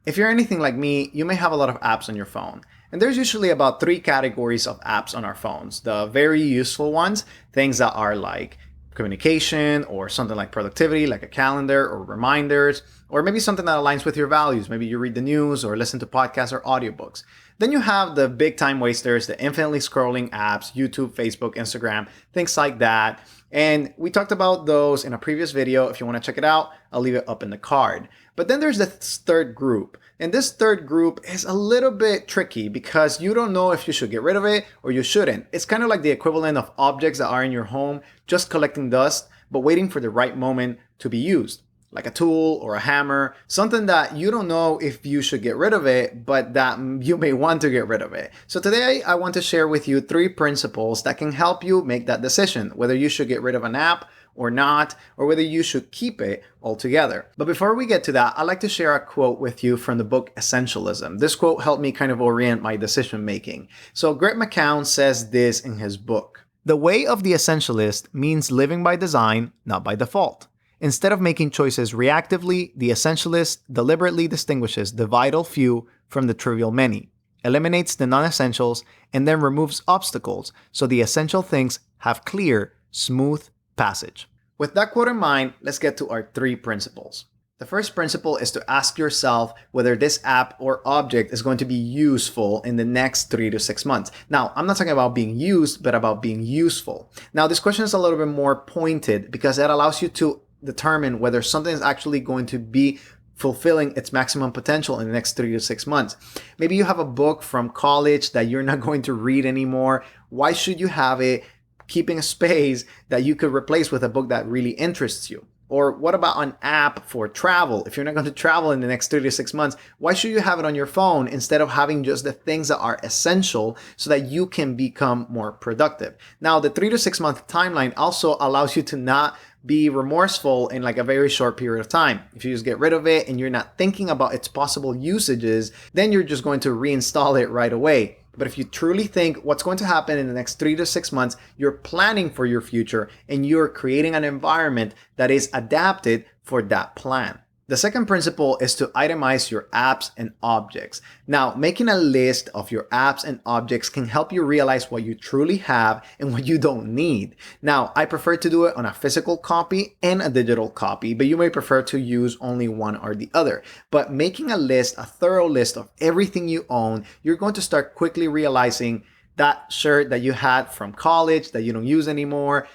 If you're anything like me, you may have a lot of apps on your phone. And there's usually about three categories of apps on our phones. The very useful ones, things that are like communication or something like productivity, like a calendar or reminders, or maybe something that aligns with your values. Maybe you read the news or listen to podcasts or audiobooks. Then you have the big time wasters, the infinitely scrolling apps, YouTube, Facebook, Instagram, things like that. And we talked about those in a previous video. If you want to check it out, I'll leave it up in the card. But then there's the third group. And this third group is a little bit tricky because you don't know if you should get rid of it or you shouldn't. It's kind of like the equivalent of objects that are in your home just collecting dust, but waiting for the right moment to be used. Like a tool or a hammer, something that you don't know if you should get rid of it, but that you may want to get rid of it. So today I want to share with you 3 principles that can help you make that decision, whether you should get rid of an app or not, or whether you should keep it altogether. But before we get to that, I'd like to share a quote with you from the book Essentialism. This quote helped me kind of orient my decision making. So Greg McKeown says this in his book: "The way of the essentialist means living by design, not by default. Instead of making choices reactively, the essentialist deliberately distinguishes the vital few from the trivial many, eliminates the non-essentials, and then removes obstacles so the essential things have clear, smooth passage." With that quote in mind, let's get to our 3 principles. The first principle is to ask yourself whether this app or object is going to be useful in the next 3 to 6 months. Now, I'm not talking about being used, but about being useful. Now, this question is a little bit more pointed because it allows you to determine whether something is actually going to be fulfilling its maximum potential in the next 3 to 6 months. Maybe you have a book from college that you're not going to read anymore. Why should you have it keeping a space that you could replace with a book that really interests you? Or what about an app for travel? If you're not going to travel in the next 3 to 6 months, why should you have it on your phone instead of having just the things that are essential so that you can become more productive? Now, the 3 to 6 month timeline also allows you to not be remorseful in like a very short period of time. If you just get rid of it and you're not thinking about its possible usages, then you're just going to reinstall it right away. But if you truly think what's going to happen in the next 3 to 6 months, you're planning for your future and you're creating an environment that is adapted for that plan. The second principle is to itemize your apps and objects. Now, making a list of your apps and objects can help you realize what you truly have and what you don't need. Now, I prefer to do it on a physical copy and a digital copy, but you may prefer to use only one or the other. But making a list, a thorough list of everything you own, you're going to start quickly realizing that shirt that you had from college that you don't use anymore.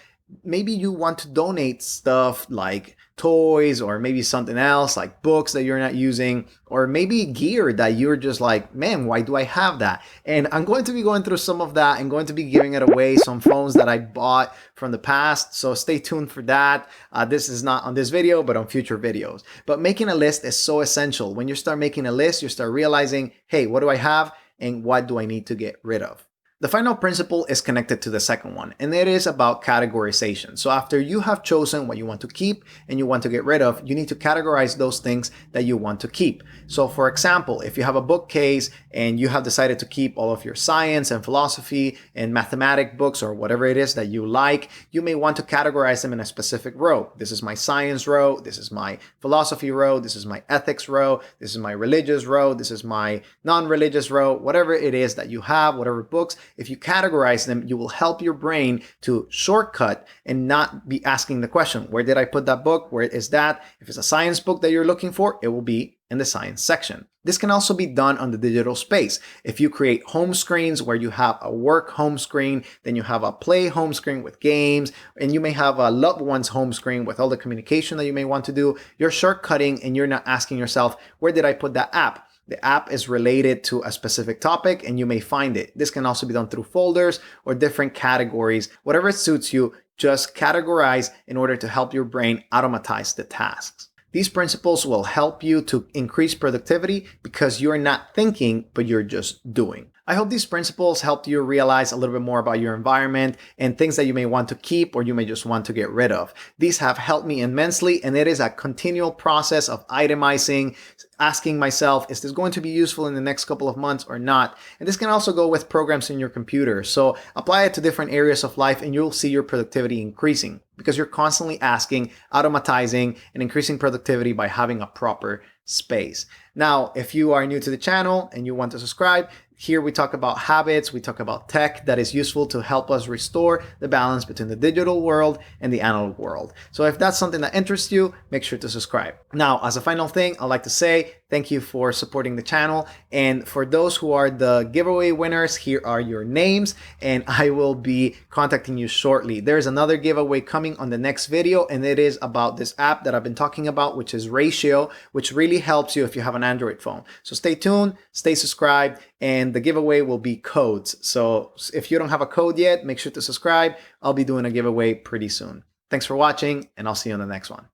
Maybe you want to donate stuff like toys or maybe something else like books that you're not using, or maybe gear that you're just like, man, why do I have that? And I'm going to be going through some of that and going to be giving it away, some phones that I bought from the past. So stay tuned for that. This is not on this video, but on future videos. But making a list is so essential. When you start making a list, you start realizing, hey, what do I have and what do I need to get rid of? The final principle is connected to the second one, and it is about categorization. So after you have chosen what you want to keep and you want to get rid of, you need to categorize those things that you want to keep. So for example, if you have a bookcase and you have decided to keep all of your science and philosophy and mathematic books or whatever it is that you like, you may want to categorize them in a specific row. This is my science row, this is my philosophy row, this is my ethics row, this is my religious row, this is my non-religious row, whatever it is that you have, whatever books. If you categorize them, you will help your brain to shortcut and not be asking the question, where did I put that book? Where is that? If it's a science book that you're looking for, it will be in the science section. This can also be done on the digital space. If you create home screens where you have a work home screen, then you have a play home screen with games, and you may have a loved one's home screen with all the communication that you may want to do, you're shortcutting and you're not asking yourself, where did I put that app? The app is related to a specific topic and you may find it. This can also be done through folders or different categories. Whatever suits you, just categorize in order to help your brain automatize the tasks. These principles will help you to increase productivity because you're not thinking, but you're just doing. I hope these principles helped you realize a little bit more about your environment and things that you may want to keep or you may just want to get rid of. These have helped me immensely, and it is a continual process of itemizing, asking myself, is this going to be useful in the next couple of months or not? And this can also go with programs in your computer. So apply it to different areas of life and you'll see your productivity increasing because you're constantly asking, automatizing, and increasing productivity by having a proper space. Now, if you are new to the channel and you want to subscribe, here we talk about habits, we talk about tech that is useful to help us restore the balance between the digital world and the analog world. So if that's something that interests you, make sure to subscribe. Now, as a final thing, I'd like to say thank you for supporting the channel. And for those who are the giveaway winners, here are your names, and I will be contacting you shortly. There's another giveaway coming on the next video, and it is about this app that I've been talking about, which is Ratio, which really helps you if you have an Android phone. So stay tuned, stay subscribed, and the giveaway will be codes. So if you don't have a code yet, make sure to subscribe. I'll be doing a giveaway pretty soon. Thanks for watching, and I'll see you on the next one.